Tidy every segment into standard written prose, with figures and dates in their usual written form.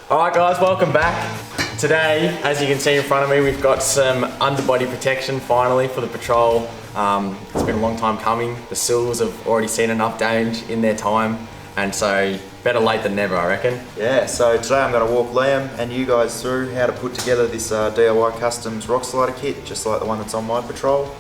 Alright guys, welcome back. Today, as you can see in front of me, we've got some underbody protection finally for the patrol. It's been a long time coming. The sills have already seen enough damage in their time, and so better late than never, I reckon. Yeah, so today I'm going to walk Liam and you guys through how to put together this DIY Customs Rockslider kit, just like the one that's on my patrol.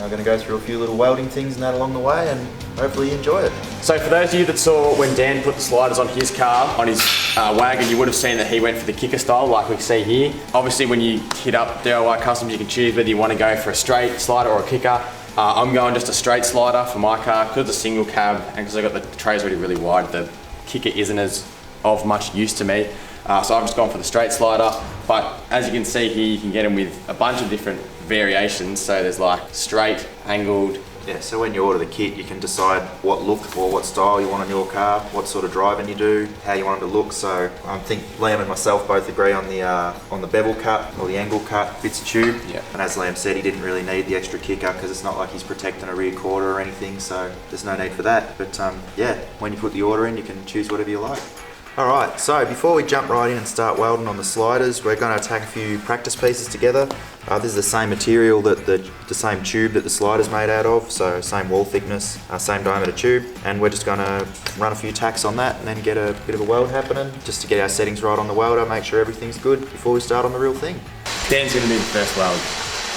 I'm going to go through a few little welding things and that along the way, and hopefully you enjoy it. So for those of you that saw when Dan put the sliders on his car, on his wagon, you would have seen that he went for the kicker style like we see here. Obviously when you hit up DIY Customs, you can choose whether you want to go for a straight slider or a kicker. I'm going just a straight slider for my car because it's a single cab and because I got the trays really wide. The kicker isn't as of much use to me. So I've just gone for the straight slider, but as you can see here, you can get them with a bunch of different variations. So there's like straight, angled. Yeah, so when you order the kit, you can decide what look or what style you want on your car, what sort of driving you do, how you want it to look. So I think Liam and myself both agree on the bevel cut or the angle cut bits of tube. Yeah. And as Liam said, he didn't really need the extra kicker because it's not like he's protecting a rear quarter or anything, so there's no need for that. But yeah, when you put the order in, you can choose whatever you like. Alright, so before we jump right in and start welding on the sliders, we're going to tack a few practice pieces together. This is the same material, that the same tube that the slider's made out of, so same wall thickness, same diameter tube, and we're just going to run a few tacks on that and then get a bit of a weld happening, just to get our settings right on the welder, make sure everything's good before we start on the real thing. Dan's going to be the first weld.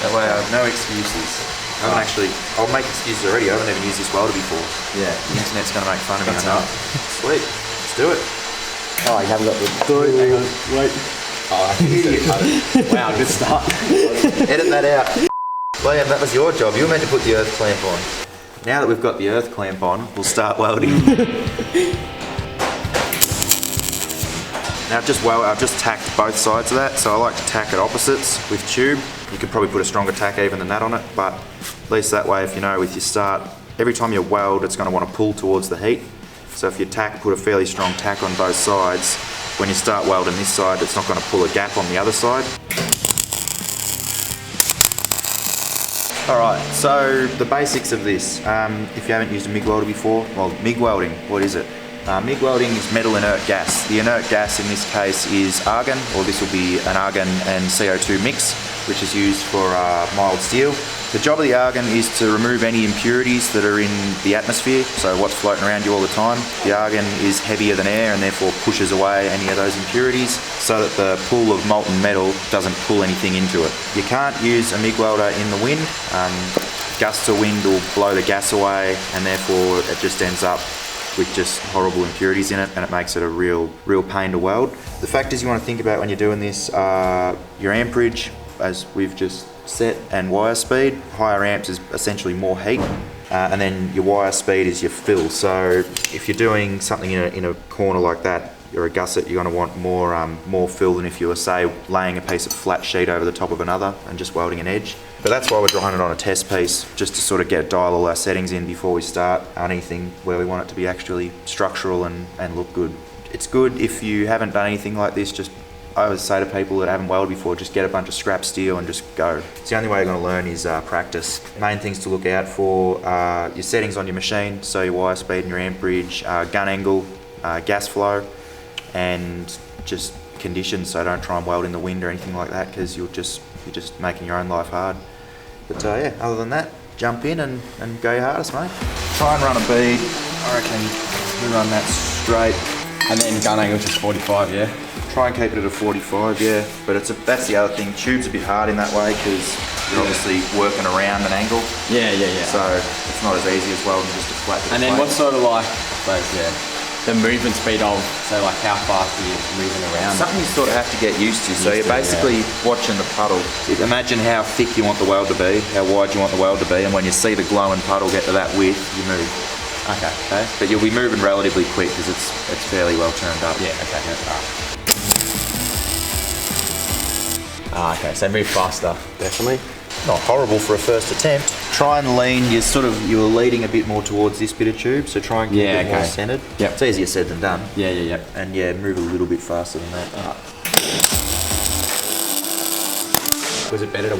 That way I have no excuses. I'll make excuses already, I haven't even used this welder before. Yeah, the internet's going to make fun of me, I know. Sweet, let's do it. Oh, you haven't got the... Hang on, wait. Oh, wow, good start. Edit that out. Liam, that was your job. You were meant to put the earth clamp on. Now that we've got the earth clamp on, we'll start welding. Now I've just tacked both sides of that, so I like to tack at opposites with tube. You could probably put a stronger tack even than that on it, but at least that way, if you know, with your start, every time you weld, it's going to want to pull towards the heat. So if you put a fairly strong tack on both sides, when you start welding this side, it's not going to pull a gap on the other side. Alright, so the basics of this, if you haven't used a MIG welder before, well, MIG welding, what is it? MIG welding is metal inert gas. The inert gas in this case is argon, or this will be an argon and CO2 mix, which is used for mild steel. The job of the argon is to remove any impurities that are in the atmosphere, so what's floating around you all the time. The argon is heavier than air and therefore pushes away any of those impurities so that the pool of molten metal doesn't pull anything into it. You can't use a MIG welder in the wind. Gusts of wind will blow the gas away and therefore it just ends up with just horrible impurities in it, and it makes it a real pain to weld. The factors you want to think about when you're doing this are your amperage, as we've just set, and wire speed. Higher amps is essentially more heat, and then your wire speed is your fill. So if you're doing something in a corner like that, or a gusset, you're going to want more fill than if you were, say, laying a piece of flat sheet over the top of another and just welding an edge. But that's why we're drawing it on a test piece, just to sort of dial all our settings in before we start on anything where we want it to be actually structural and look good. It's good if you haven't done anything like this. I always say to people that haven't welded before, just get a bunch of scrap steel and just go. It's the only way you're going to learn is practice. Main things to look out for are your settings on your machine, so your wire speed and your amperage, gun angle, gas flow, and just conditions. So don't try and weld in the wind or anything like that, because you're just making your own life hard. But yeah, other than that, jump in and go your hardest, mate. Try and run a bead. I reckon we run that straight. And then gun angle just 45, yeah? Try and keep it at a 45, yeah. But that's the other thing. Tube's a bit hard in that way because you're obviously working around an angle. Yeah. So it's not as easy as welding just a flat. And then what's sort of like, I suppose, the movement speed of, so like how fast are you moving around? Something you sort of have to get used to. So you're basically watching the puddle. Imagine how thick you want the weld to be, how wide you want the weld to be, and when you see the glowing puddle get to that width, you move. Okay. But you'll be moving relatively quick because it's fairly well turned up. Yeah, okay. Okay, so move faster, definitely. Not horrible for a first attempt. Try and lean, you're leading a bit more towards this bit of tube, so try and keep it more centered. Yep. It's easier said than done. Yeah. And yeah, move a little bit faster than that. Was it better to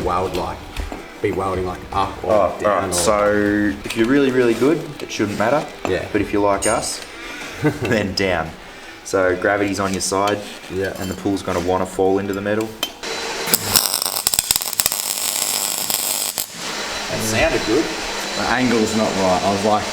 be welding like up or down? Right. So if you're really good, it shouldn't matter. Yeah. But if you're like us, then down. So gravity's on your side, and the pull's going to want to fall into the metal. That sounded good. The angle's not right. I was like,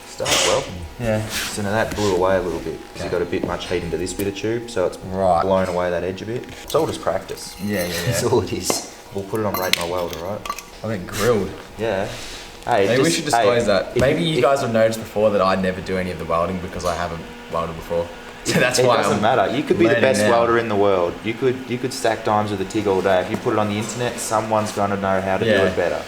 Start welding. yeah. So now that blew away a little bit because it got a bit much heat into this bit of tube, so it's Right. blown away that edge a bit. It's all just practice. Yeah. That's all it is. We'll put it on Rate My Welder, right? I think grilled. Yeah. Hey, Maybe we should disclose that. Maybe you if- guys have noticed before that I never do any of the welding because I haven't welded before. So that's it why doesn't matter. You could be the learning best now. welder in the world. You could stack dimes with a TIG all day. If you put it on the internet, someone's going to know how to do Yeah. it better.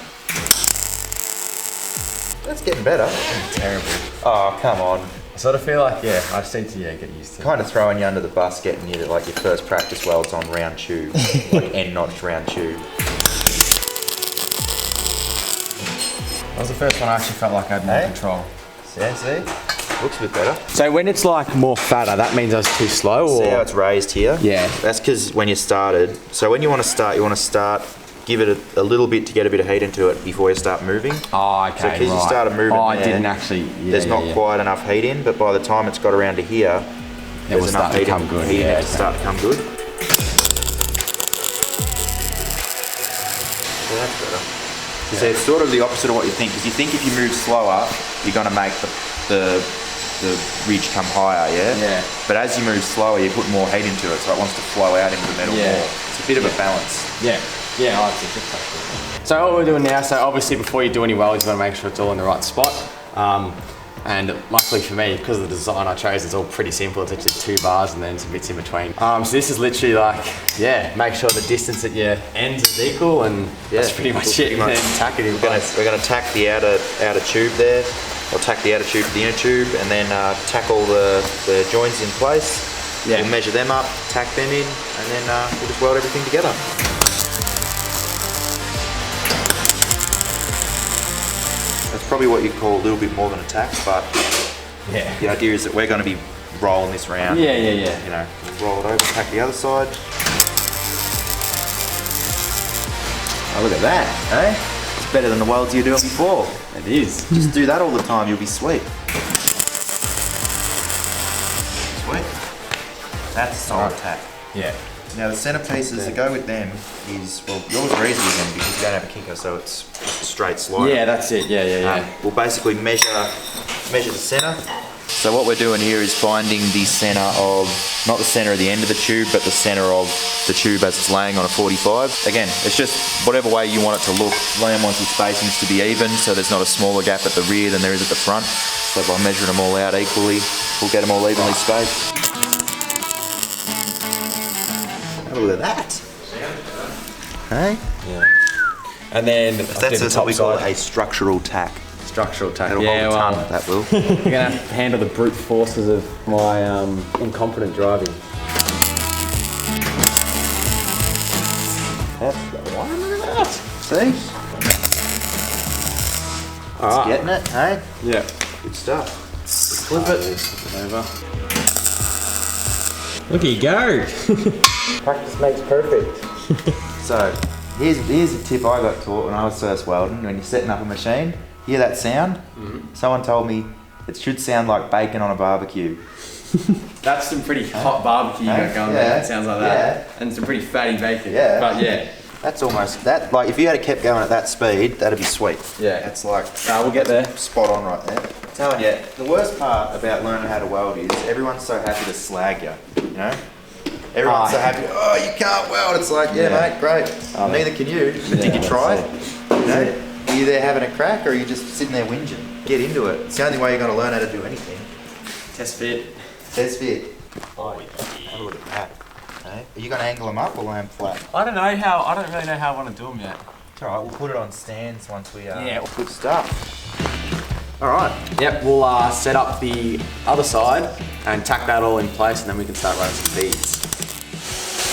That's getting better. Terrible. Oh, come on. I sort of feel like, I just need to get used to it. Kind of throwing you under the bus, getting you to like your first practice welds on round tube, like end-notched round tube. That was the first one I actually felt like I had more control. Yeah, see? Looks a bit better. So when it's like more fatter, that means I was too slow, or? See how it's raised here? Yeah. That's because when you started, so when you want to start, give it a little bit to get a bit of heat into it before you start moving. Oh, okay, So because you started moving I there, didn't actually, there's not quite enough heat in, but by the time it's got around to here, It will there's start enough to heat come in, good, heat in yeah, it to start to come good. So that's better. So it's sort of the opposite of what you think, because you think if you move slower, you're going to make the ridge come higher, yeah? Yeah. But as you move slower, you put more heat into it, so it wants to flow out into the metal Yeah. more. It's a bit of a balance. Yeah, I like it. So what we're doing now, so obviously before you do any welding, you've got to make sure it's all in the right spot. And luckily for me, because of the design I chose, it's all pretty simple. It's actually 2 bars and then some bits in between. So this is literally like, make sure the distance at your ends is equal, and that's pretty much it. And then tack it in place. We're going to tack the outer tube there, or tack the outer tube to the inner tube, and then tack all the joints in place. Yeah. We'll measure them up, tack them in, and then we'll just weld everything together. That's probably what you call a little bit more than a tack, but the idea is that we're going to be rolling this round. Yeah. You know, roll it over, tack the other side. Oh, look at that, eh? It's better than the welds you were doing before. It is. Just do that all the time, you'll be sweet. Sweet. That's a solid tack. Yeah. Now the centerpieces that go with them is, well, yours are easier than because you don't have a kicker, so it's just a straight slide. Yeah, that's it. Yeah. We'll basically measure the center. So what we're doing here is finding the center of, not the center of the end of the tube, but the center of the tube as it's laying on a 45. Again, it's just whatever way you want it to look. Liam wants his spacings to be even, so there's not a smaller gap at the rear than there is at the front. So by measuring them all out equally, we'll get them all evenly spaced. Oh, look at that. Hey? Yeah. And then That's what we call a structural tack. Structural tack. That'll hold a ton, that will. You're gonna have to handle the brute forces of my incompetent driving. That's the one, look at that. See? It's getting it, hey? Yeah. Good stuff. Flip it. Over. Look at you go. Practice makes perfect. So, here's a tip I got taught when I was first welding. When you're setting up a machine, hear that sound? Someone told me it should sound like bacon on a barbecue. That's some pretty hot barbecue you got going there. It sounds like that. And some pretty fatty bacon. Yeah. But yeah. That's almost, that, like if you had kept going at that speed, that'd be sweet. Yeah. That's like, We'll get there. spot on right there. I'm telling you, the worst part about learning how to weld is everyone's so happy to slag you, you know? Everyone's so happy, oh, you can't weld. It's like, yeah, mate, great. Neither can you. But did you try it? You know? Are you there having a crack, or are you just sitting there whinging? Get into it. It's the only way you're going to learn how to do anything. Test fit. Test fit. Oh, have a look at that. Okay. Are you going to angle them up or lay them flat? I don't really know how I want to do them yet. It's alright, we'll put it on stands once we... Yeah. Good stuff. Alright. Yep, we'll set up the other side and tack that all in place, and then we can start running some beads.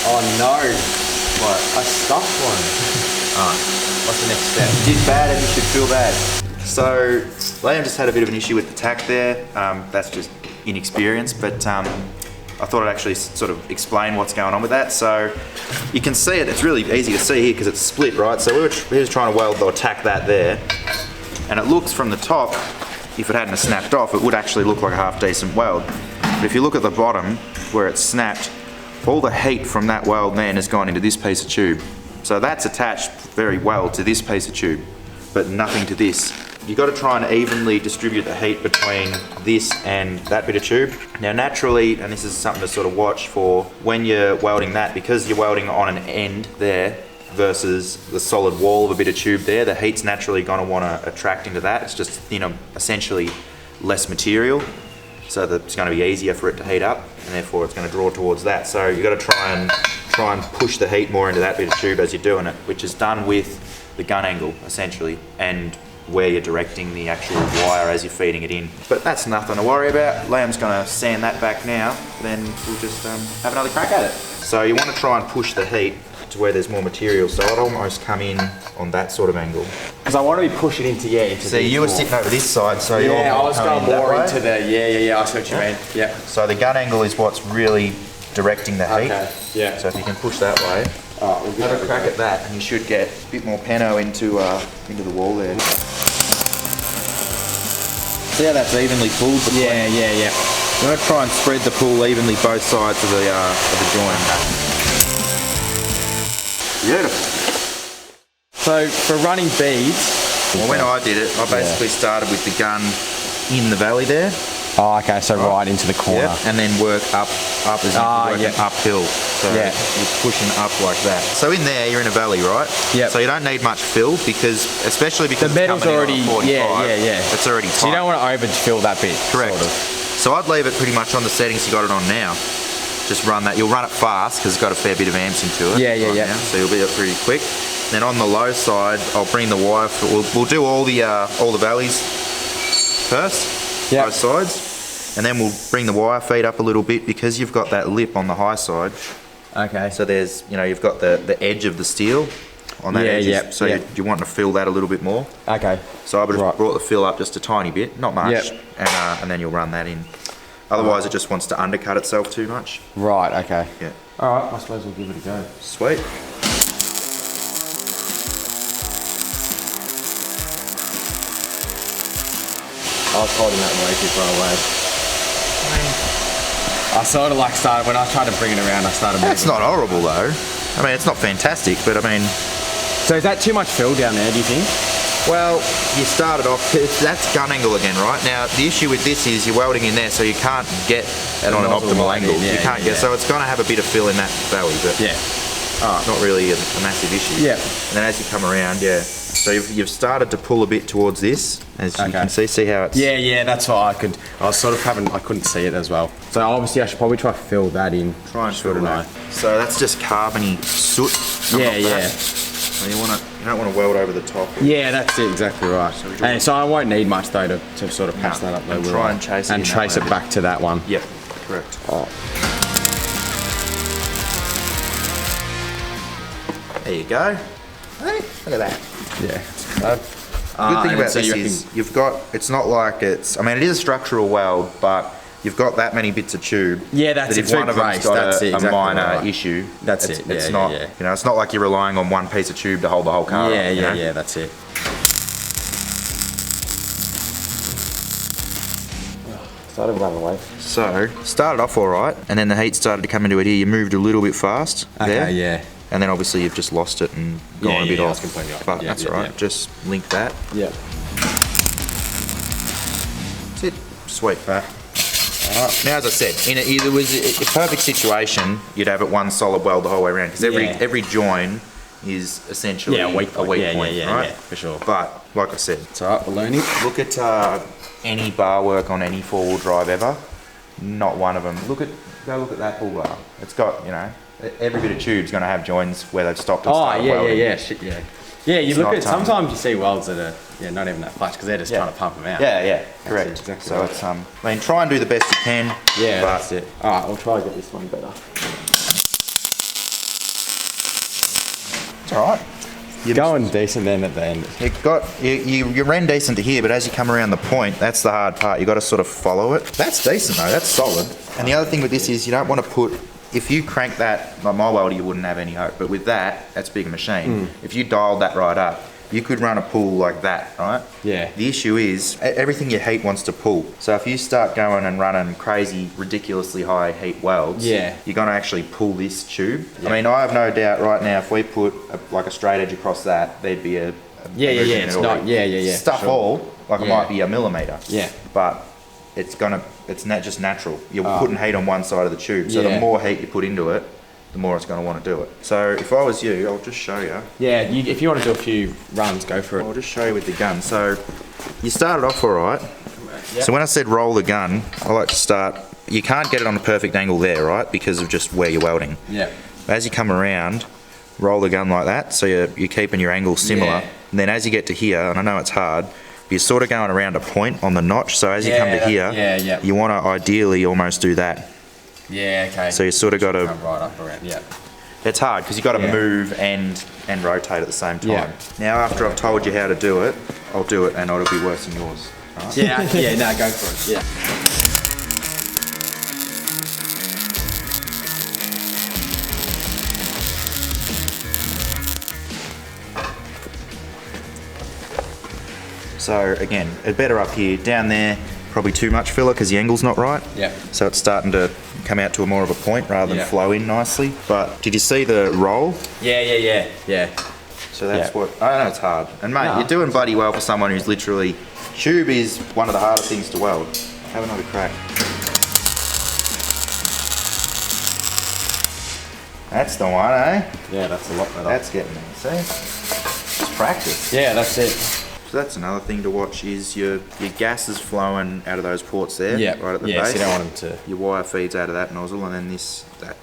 Oh no! What? I stuffed one. Alright. What's the next step? You did bad and you should feel bad. So, Liam just had a bit of an issue with the tack there. That's just inexperience, but I thought I'd actually sort of explain what's going on with that. So, you can see it, it's really easy to see here because it's split, right? So we were just trying to weld or tack that there. And it looks from the top, if it hadn't snapped off, it would actually look like a half decent weld. But if you look at the bottom where it's snapped, all the heat from that weld then has gone into this piece of tube. So that's attached very well to this piece of tube, but nothing to this. You've got to try and evenly distribute the heat between this and that bit of tube. Now naturally, and this is something to sort of watch for when you're welding that, because you're welding on an end there versus the solid wall of a bit of tube there, the heat's naturally going to want to attract into that. It's just, you know, essentially less material, so that it's going to be easier for it to heat up, and therefore it's going to draw towards that. So you've got to try and push the heat more into that bit of tube as you're doing it, which is done with the gun angle essentially, and where you're directing the actual wire as you're feeding it in. But that's nothing to worry about. Liam's going to sand that back now, then we'll just have another crack at it. So you want to try and push the heat to where there's more material, so I'd almost come in on that sort of angle. Because I want to be pushing into See, you were sitting over this side, so you're I was going more into the... I see what you mean. Yeah. So the gun angle is what's really directing the heat. Okay, yeah. So if you can push that way, we'll have a crack at that, and you should get a bit more pano into the wall there. See how that's evenly pulled? Yeah. You want to try and spread the pull evenly both sides of the joint. Beautiful. So for running beads, well, when I did it, I basically started with the gun in the valley there. Oh, okay, so right into the corner. Yep. And then work up as if you're working uphill. So you're pushing up like that. So in there, you're in a valley, right? Yeah. So you don't need much fill especially because the metal's already, 45, it's already tight. So you don't want to overfill that bit. Correct. Sort of. So I'd leave it pretty much on the settings you got it on now. Just run that. You'll run it fast because it's got a fair bit of amps into it. Yeah. Now, so you'll be up pretty quick. Then on the low side, I'll bring the wire. We'll do all the valleys first, both sides, and then we'll bring the wire feed up a little bit because you've got that lip on the high side. Okay. So there's, you've got the edge of the steel on that edge. So you want to fill that a little bit more. Okay. So I would have brought the fill up just a tiny bit, not much, and then you'll run that in. Otherwise, it just wants to undercut itself too much. Right. Okay. Yeah. All right. I suppose we'll give it a go. Sweet. I was holding that way too far away. I sort of started, when I tried to bring it around, I started That's not horrible though. I mean, it's not fantastic, but I mean... So is that too much fill down there, do you think? Well, you started off, that's gun angle again, right? Now, the issue with this is you're welding in there, so you can't get it on an optimal angle. You can't get, so it's going to have a bit of fill in that valley, but not really a massive issue. Yeah. And then as you come around, so you've started to pull a bit towards this, as you can see how it's... Yeah, that's what I was sort of I couldn't see it as well. So obviously I should probably try to fill that in. Try and fill that. So that's just carbony soot. So you don't want to weld over the top. Yeah, that's it, exactly right. So I won't need much though to sort of patch that up though. And try and chase it and trace it back to that one. Yep, correct. There you go. Hey, look at that. Yeah. Good thing about this is you've got, it's not like it's, I mean it is a structural weld, but you've got that many bits of tube. Yeah, that's that if one of them's got a minor issue, it's not, it's not like you're relying on one piece of tube to hold the whole car. Yeah, that's it. Started running away. So, started off all right, and then the heat started to come into it here. You moved a little bit fast there. Okay, yeah. And then obviously you've just lost it and gone a bit off. Completely off. But that's all right. Just link that. Yeah. That's it. Sweet. Right. Now, as I said, if it was a perfect situation, you'd have it one solid weld the whole way around because every join is essentially a weak point, right? Yeah, for sure. But like I said, it's all right. We're learning. Look at any bar work on any four-wheel drive ever. Not one of them. Go look at that bull bar. It's got every bit of tube's going to have joins where they've stopped and started welding. Yeah, you look at, sometimes you see welds that are not even that flush because they're just trying to pump them out. Yeah, correct. Exactly so it's, I mean, try and do the best you can. Yeah, that's it. Alright, we'll try to get this one better. It's alright. You're going decent then at the end. You ran decent to here, but as you come around the point, that's the hard part. You've got to sort of follow it. That's decent though, that's solid. And the other thing with this is you don't want to put, if you crank that, like my welder, you wouldn't have any hope, but with that, that's a big machine. If you dialed that right up you could run a pull like that, right? Yeah. The issue is everything your heat wants to pull. So if you start going and running crazy, ridiculously high heat welds, Yeah. you're going to actually pull this tube. Yeah. I mean, I have no doubt right now if we put like a straight edge across that, there'd be a It's not. Yeah. stuff sure. all like it Yeah. might be a millimeter. Yeah. But it's not just natural. You're putting heat on one side of the tube. So Yeah. the more heat you put into it, the more it's going to want to do it. So if I was you, I'll just show you. Yeah, if you want to do a few runs, go for it. I'll just show you with the gun. So you started off all right. Yep. So when I said roll the gun, I like to start, you can't get it on a perfect angle there, right? Because of just where you're welding. Yeah. As you come around, roll the gun like that. So you're keeping your angle similar. Yeah. And then as you get to here, and I know it's hard, you're sort of going around a point on the notch. So as you come to here, you want to ideally almost do that. Yeah, okay. So you sort of got to, Come right up around, yeah. it's hard because you've got to Yeah. move and rotate at the same time. Yeah. Now after I've told you how to do it, I'll do it and it'll be worse than yours. Right? Yeah, no, go for it, yeah. So again, it's better up here. Down there, probably too much filler because the angle's not right. Yeah. So it's starting to come out to a more of a point rather than Yeah. flow in nicely. But did you see the roll? Yeah. So that's Yeah. what, I know it's hard. And mate, No. you're doing bloody well for someone who's literally, tube is one of the hardest things to weld. Have another crack. That's the one, eh? Yeah, that's a lot better. That's getting there, see? It's practice. Yeah, that's it. So that's another thing to watch is your gas is flowing out of those ports there, Yeah, right at the yeah, base. so you don't want them to... Your wire feeds out of that nozzle and then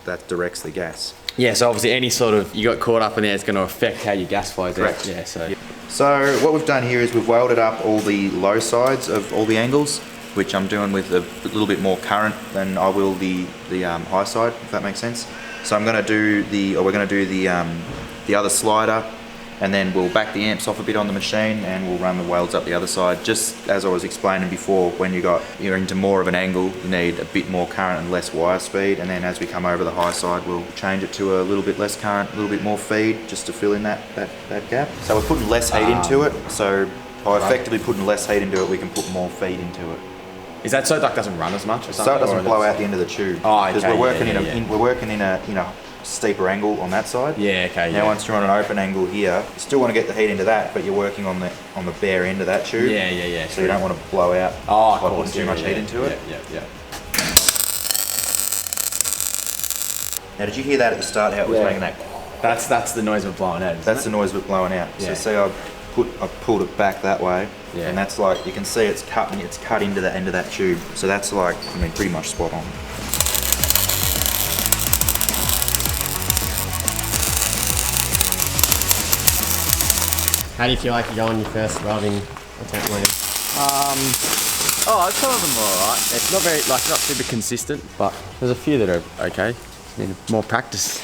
that directs the gas. Yeah, so obviously any sort of, you got caught up in there, it's going to affect how your gas flows Correct. out. Yeah, so... So what we've done here is we've welded up all the low sides of all the angles, which I'm doing with a little bit more current than I will the high side, if that makes sense. So we're going to do the other slider, and then we'll back the amps off a bit on the machine and we'll run the welds up the other side. Just as I was explaining before, when you're into more of an angle, you need a bit more current and less wire speed, and then as we come over the high side, we'll change it to a little bit less current, a little bit more feed, just to fill in that gap. So we're putting less heat into it, so by effectively putting less heat into it, we can put more feed into it. Is that so it doesn't run as much or something? So it doesn't or blow that's- out the end of the tube. Oh, Because okay, we're working yeah. we're working in a steeper angle on that side. Yeah, okay, Now yeah. once you're on an open angle here, you still want to get the heat into that, but you're working on the bare end of that tube. Yeah. So you don't want to blow out Oh, by of course, putting too much heat into it. Yeah. Now did you hear that at the start how it was Yeah. making that? That's the noise of blowing out, isn't That's it? the noise of it blowing out. Yeah. So see I pulled it back that way, Yeah. and that's like, you can see it's cut into the end of that tube. So that's like, I mean, pretty much spot on. How do you feel like you go on your first welding attempt, Liam? Some of them are alright. It's not very, not super consistent, but there's a few that are okay. Need more practice.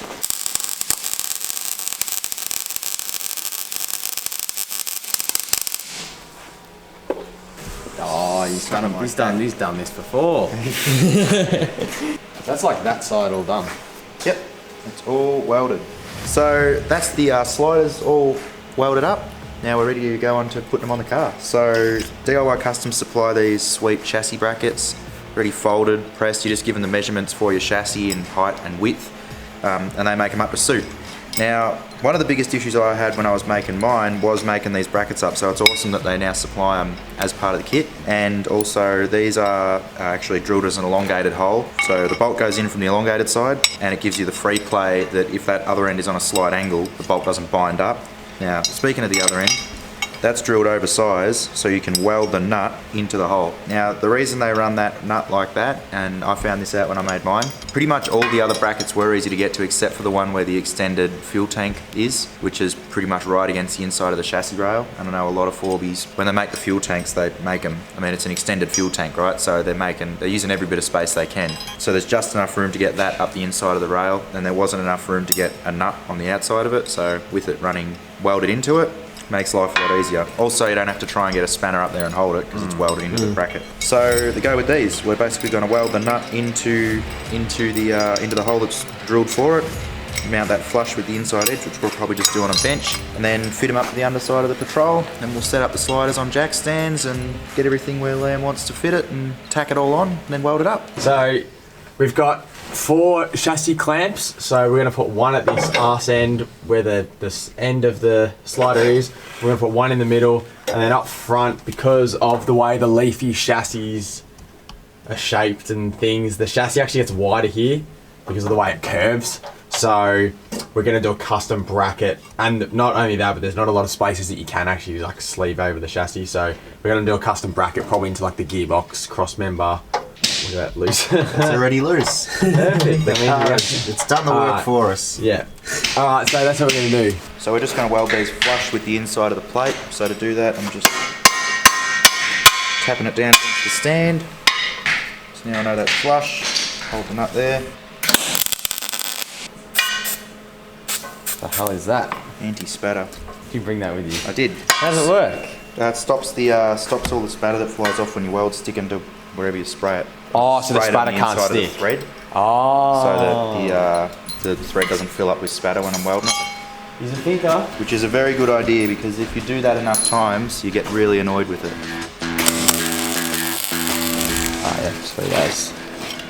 Oh, he's done this before. That's like that side all done. Yep, it's all welded. So that's the sliders all welded up. Now we're ready to go on to putting them on the car. So DIY Customs supply these sweet chassis brackets, ready folded, pressed. You just give them the measurements for your chassis in height and width, and they make them up to suit. Now, one of the biggest issues I had when I was making mine was making these brackets up, so it's awesome that they now supply them as part of the kit. And also, these are actually drilled as an elongated hole, so the bolt goes in from the elongated side, and it gives you the free play that if that other end is on a slight angle, the bolt doesn't bind up. Now, speaking of the other end, that's drilled oversized so you can weld the nut into the hole. Now, the reason they run that nut like that, and I found this out when I made mine, pretty much all the other brackets were easy to get to except for the one where the extended fuel tank is, which is pretty much right against the inside of the chassis rail. And I know a lot of Forbies, when they make the fuel tanks, they make them, I mean, it's an extended fuel tank, right? So they're using every bit of space they can. So there's just enough room to get that up the inside of the rail, and there wasn't enough room to get a nut on the outside of it. So with it running welded into it, makes life a lot easier. Also, you don't have to try and get a spanner up there and hold it because it's welded into the bracket. So the go with these, we're basically going to weld the nut into the hole that's drilled for it. mount that flush with the inside edge, which we'll probably just do on a bench, and then fit them up to the underside of the Patrol. Then we'll set up the sliders on jack stands and get everything where Liam wants to fit it and tack it all on and then weld it up. So we've got 4 chassis clamps, so we're going to put one at this arse end where this end of the slider is. We're going to put one in the middle, and then up front, because of the way the leafy chassis are shaped and things, the chassis actually gets wider here because of the way it curves. So we're going to do a custom bracket, and not only that, but there's not a lot of spaces that you can actually like sleeve over the chassis, so we're going to do a custom bracket probably into like the gearbox cross member. Look at that loose. It's already loose. Perfect. It's done the work for us. Yeah. Alright, so that's what we're going to do. So we're just going to weld these flush with the inside of the plate. So to do that, I'm just tapping it down against the stand. So now I know that's flush. Hold them up there. The hell is that? Anti-spatter. Did you bring that with you? I did. How does it work? It stops all the spatter that flies off when you weld stick into wherever you spray it. Oh, so the Spray it spatter on can't inside stick. of the thread, Oh. so that the thread doesn't fill up with spatter when I'm welding it. He's a thinker. Which is a very good idea, because if you do that enough times, you get really annoyed with it. Oh yeah, sweet as.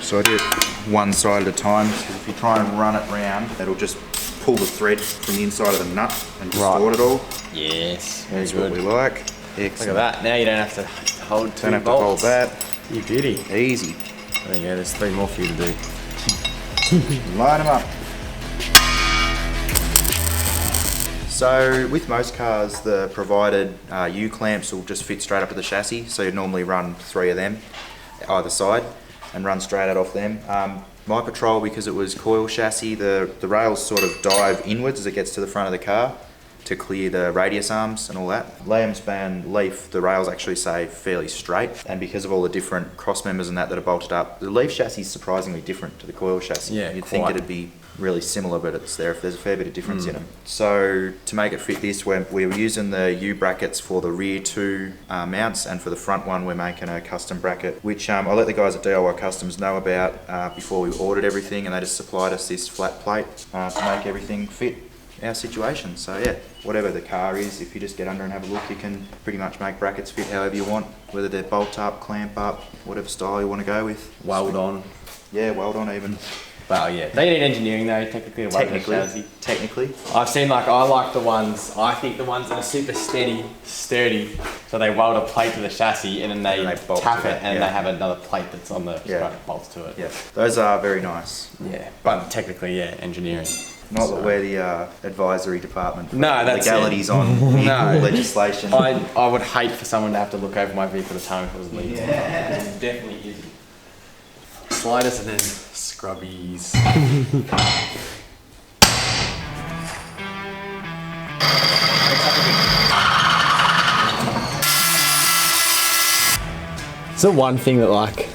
So I do it one side at a time, because if you try and run it round, it'll just pull the thread from the inside of the nut and distort it all. Yes, very That's good. what we like. Look Excellent. at that. Now you don't have to hold 2 Don't have to hold bolts. that. You beauty. Easy. There you go, there's 3 more for you to do. Line them up. So with most cars, the provided U-clamps will just fit straight up to the chassis. So you'd normally run 3 of them either side and run straight out off them. My Patrol, because it was coil chassis, the rails sort of dive inwards as it gets to the front of the car to clear the radius arms and all that. Liam's band Leaf, the rails actually stay fairly straight, and because of all the different cross members and that are bolted up, the Leaf chassis is surprisingly different to the coil chassis. Yeah, You'd think quite. it'd be really similar, but there's a fair bit of difference in them. So to make it fit this, we were using the U brackets for the rear 2 mounts, and for the front one we're making a custom bracket, which I let the guys at DIY Customs know about before we ordered everything, and they just supplied us this flat plate to make everything fit our situation. So yeah, whatever the car is, if you just get under and have a look, you can pretty much make brackets fit however you want, whether they're bolt up, clamp up, whatever style you want to go with. Weld on. Yeah, weld on even. Well, yeah. They need engineering though, technically. Technically. I've seen I like the ones, I think the ones that are super sturdy, so they weld a plate to the chassis and then they bolt tap to it it, and yeah. they have another plate that's on the Yeah. bolts to it. Yeah, those are very nice. Yeah, but technically, yeah, engineering. Not that we're the advisory department for No, that's legalities it. on vehicle No. legislation. I would hate for someone to have to look over my vehicle to tell me if it was legal. Yeah. It definitely isn't. Sliders and then scrubbies. It's the one thing that like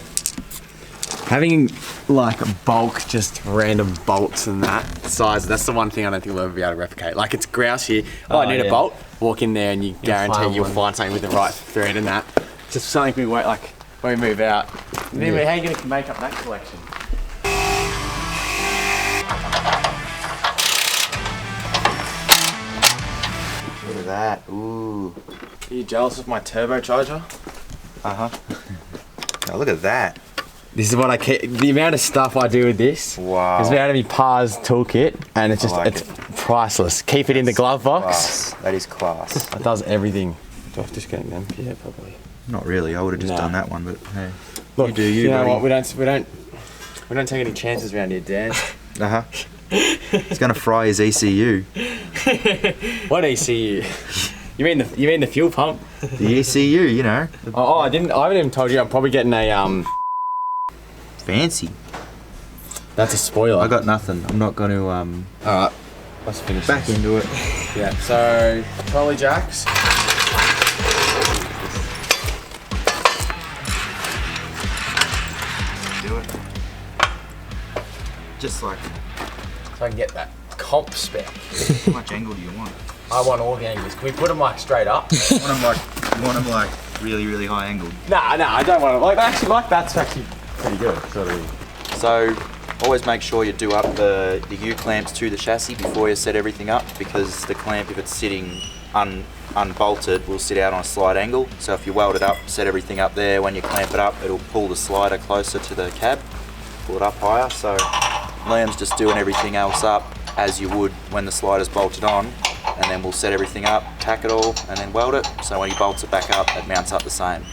having like bulk, just random bolts and that size, that's the one thing I don't think we'll ever be able to replicate. Like it's grouse here, I need a bolt, walk in there and you guarantee find you'll one. find something with the right thread and that. Just something we won't like when we move out. Anyway, how are you going to make up that collection? Look at that. Ooh. Are you jealous of my turbocharger? Uh-huh. Now look at that. This is what I keep, the amount of stuff I do with this. Wow. It's out of me Par's toolkit and it's just, I like it's priceless. Keep it in the glove box. Class. That is class. It does everything. Do I have to just get them? Yeah, probably. Not really. I would have just No. done that one, but hey. Look, you do you, know buddy. what? We don't take any chances around here, Dan. Uh-huh. He's gonna fry his ECU. What ECU? You mean the fuel pump? The ECU, you know. Oh, I haven't even told you. I'm probably getting a Fancy. That's a spoiler. I got nothing. I'm not gonna All right, let's finish. back this. into it. Yeah. So trolley jacks. Do it. Just like, So I can get that comp spec. how much angle do you want? I want all the angles. Can we put them like straight up? You want them like really, really high angled. Nah, I don't want to. Like actually, like that's actually pretty good. Sort of. So Always make sure you do up the U-clamps to the chassis before you set everything up, because the clamp, if it's sitting unbolted, will sit out on a slight angle. So if you weld it up, set everything up there, when you clamp it up, it'll pull the slider closer to the cab, pull it up higher. So Liam's just doing everything else up as you would when the slider's bolted on, and then we'll set everything up, tack it all, and then weld it. So when he bolts it back up, it mounts up the same.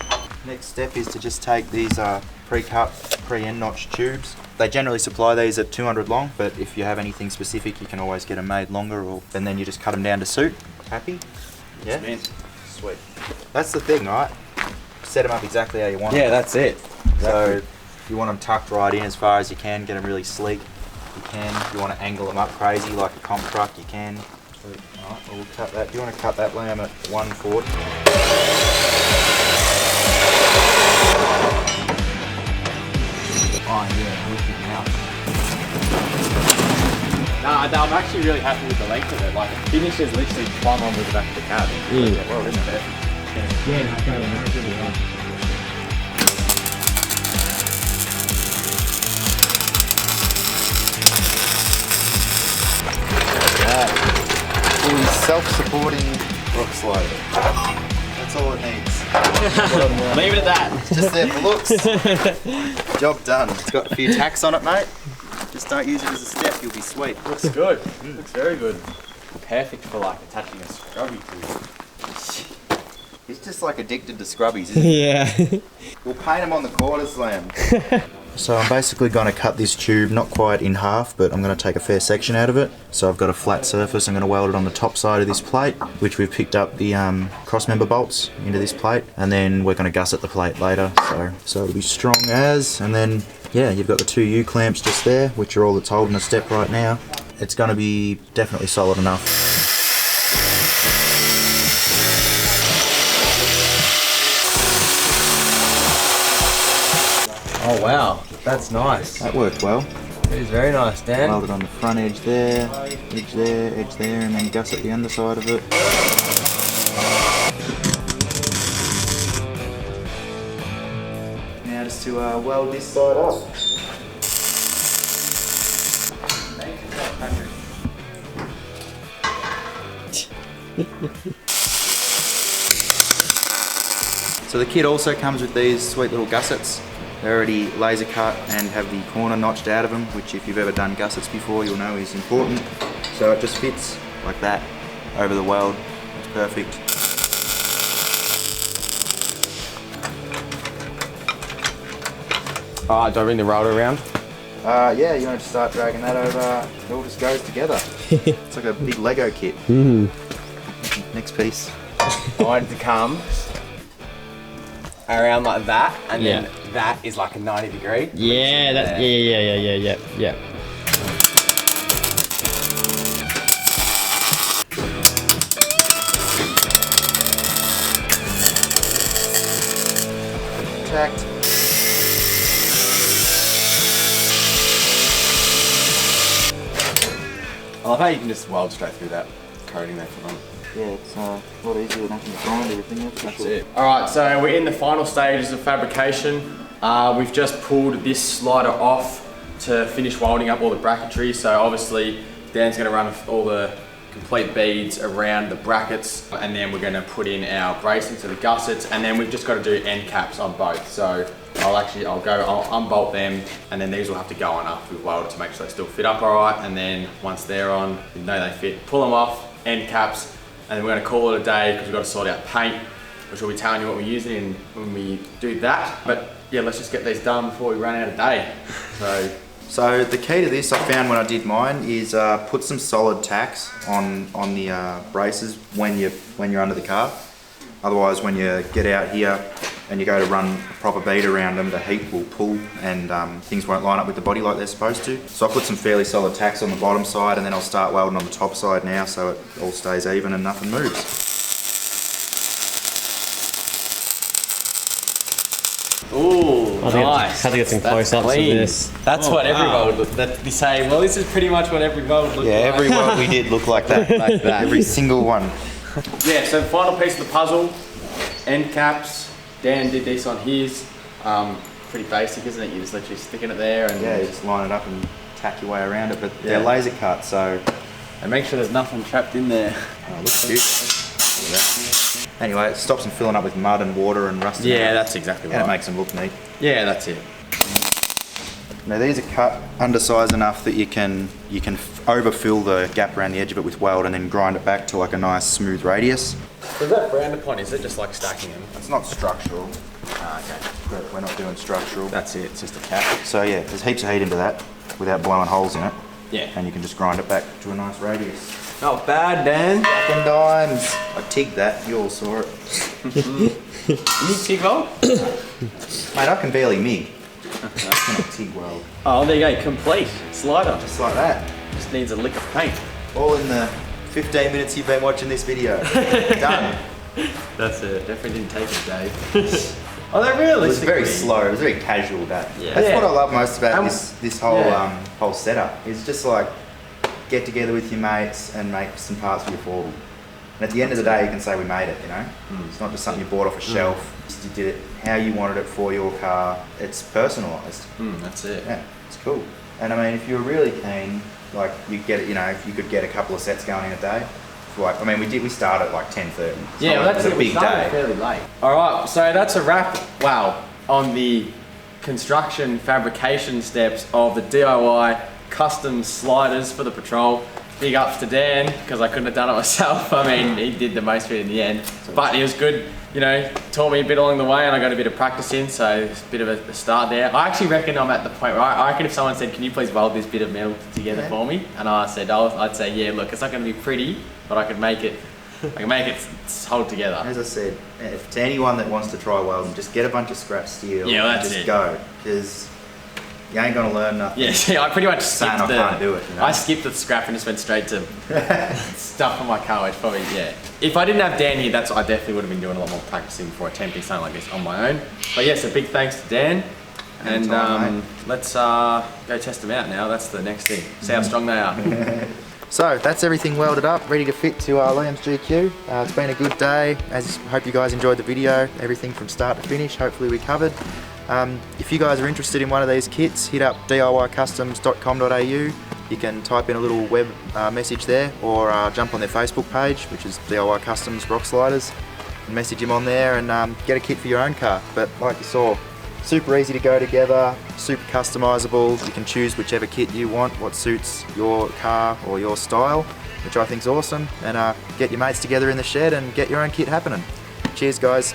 Next step is to just take these pre-cut, pre-end notch tubes. They generally supply these at 200 long, but if you have anything specific, you can always get them made longer, and then you just cut them down to suit. Happy? Yeah? Sweet. That's the thing, right? Set them up exactly how you want them. Yeah, that's it. So if you want them tucked right in as far as you can, get them really sleek, you can. If you want to angle them up crazy like a comp truck, you can. Alright, we'll cut that. Do you want to cut that, Liam, at 140? Oh yeah, looking out. Nah, I'm actually really happy with the length of it. Like, it finishes literally plumb on with the back of the cab. Yeah, well, isn't it? Yeah, that's right. That's really well. Fully self-supporting Rocksliders. That's all it needs. Leave it at that. It's just there for looks. Job done. It's got a few tacks on it, mate. Just don't use it as a step, you'll be sweet. Looks good. Looks very good. Perfect for like attaching a scrubby to. He's just like addicted to scrubbies, isn't he? Yeah. We'll paint them on the corners, Liam. So I'm basically going to cut this tube, not quite in half, but I'm going to take a fair section out of it. So I've got a flat surface, I'm going to weld it on the top side of this plate, which we've picked up the cross-member bolts into this plate, and then we're going to gusset the plate later, so it'll be strong as, and then, yeah, you've got the two U-clamps just there, which are all that's holding the step right now. It's going to be definitely solid enough. Oh wow, that's nice. That worked well. It is very nice, Dan. Weld it on the front edge there, and then gusset the underside of it. Now just to weld this side up. So the kit also comes with these sweet little gussets. They're already laser cut and have the corner notched out of them, which if you've ever done gussets before, you'll know is important. So it just fits like that over the weld. It's perfect. Alright, do I bring the rotor around? Yeah, you want to start dragging that over. It all just goes together. It's like a big Lego kit. Next piece. I want it to come around like that, and then that is like a 90 degree. Yeah, that. Yeah. Tacked. I love how you can just weld straight through that coating there for them. Yeah, it's a lot easier than having to grind everything else. That's it. Alright, so we're in the final stages of fabrication. We've just pulled this slider off to finish welding up all the bracketry. So obviously Dan's going to run all the complete beads around the brackets, and then we're going to put in our bracing, so the gussets, and then we've just got to do end caps on both. So I'll unbolt them, and then these will have to go on after we've welded to make sure they still fit up alright, and then once they're on, you know they fit, pull them off, end caps, and then we're going to call it a day because we've got to sort out paint, which we'll be telling you what we're using when we do that. But yeah, let's just get these done before we run out of day. So the key to this I found when I did mine is put some solid tacks on the braces when you're under the car. Otherwise, when you get out here and you go to run a proper bead around them, the heat will pull and things won't line up with the body like they're supposed to. So I put some fairly solid tacks on the bottom side, and then I'll start welding on the top side now so it all stays even and nothing moves. Ooh, nice. Had to get some close-ups of this. That's what every weld would be saying. Well, this is pretty much what every weld looked like. Yeah, every weld we did looked like that. Like that. Every single one. Yeah, so final piece of the puzzle, end caps. Dan did this on his. pretty basic, isn't it? You just literally sticking it there and Yeah, you just line it up and tack your way around it, but they're laser cut, so... And make sure there's nothing trapped in there. Oh, looks cute. Look at that. Anyway, it stops them filling up with mud and water and rust. Yeah, that's exactly right. And it makes them look neat. Yeah, that's it. Now these are cut undersized enough that you can overfill the gap around the edge of it with weld and then grind it back to like a nice smooth radius. So is that frowned upon? Is it just like stacking them? It's not structural. Ah, okay. But we're not doing structural. That's it, it's just a cap. So yeah, there's heaps of heat into that without blowing holes in it. Yeah. And you can just grind it back to a nice radius. Not bad, Dan. Jack and dimes. I tigged that, you all saw it. You TIG weld? Mate, I can barely MIG. I cannot TIG weld. Oh, there you go, complete. Slider. Just like that. Just needs a lick of paint. All in the 15 minutes you've been watching this video. Done. That's it. Definitely didn't take a day. Oh, they really? It was very slow. It was very casual day. Yeah. That's what I love most about this whole yeah. whole setup. It's just like get together with your mates and make some parts for your foible. And at the end of the day, you can say we made it. You know, it's not just something you bought off a shelf. You did it how you wanted it for your car. It's personalised. That's it. Yeah, it's cool. And I mean, if you were really keen, like you get it. You know, if you could get a couple of sets going in a day. Like, I mean, we started at like 10:30. Yeah, well, that's a big day. Fairly late. All right, so that's a wrap. Wow, on the construction fabrication steps of the DIY custom sliders for the Patrol. Big ups to Dan because I couldn't have done it myself. I mean, he did the most of it in the end, but it was good. You know, taught me a bit along the way, and I got a bit of practice in, so it's a bit of a start there. I actually reckon I'm at the point where I reckon if someone said, "Can you please weld this bit of metal together for me?" and I said, I'd say, "Yeah, look, it's not going to be pretty, but I can make it hold together." As I said, if to anyone that wants to try welding, just get a bunch of scrap steel and just go, because you ain't gonna learn nothing. Yeah, see, I pretty much saying skipped I can't do it. You know? I skipped the scrap and just went straight to stuff on my car, which probably, yeah. If I didn't have Dan here, I definitely would have been doing a lot more practicing before attempting something like this on my own. But yes, a big thanks to Dan. And let's go test them out now. That's the next thing. See how strong they are. So that's everything welded up, ready to fit to Liam's GQ. It's been a good day. Hope you guys enjoyed the video. Everything from start to finish, hopefully we covered. If you guys are interested in one of these kits, hit up diycustoms.com.au. You can type in a little web message there, or jump on their Facebook page, which is DIY Customs Rocksliders, and message him on there and get a kit for your own car. But like you saw, super easy to go together, super customizable. You can choose whichever kit you want, what suits your car or your style, which I think is awesome. And get your mates together in the shed and get your own kit happening. Cheers guys.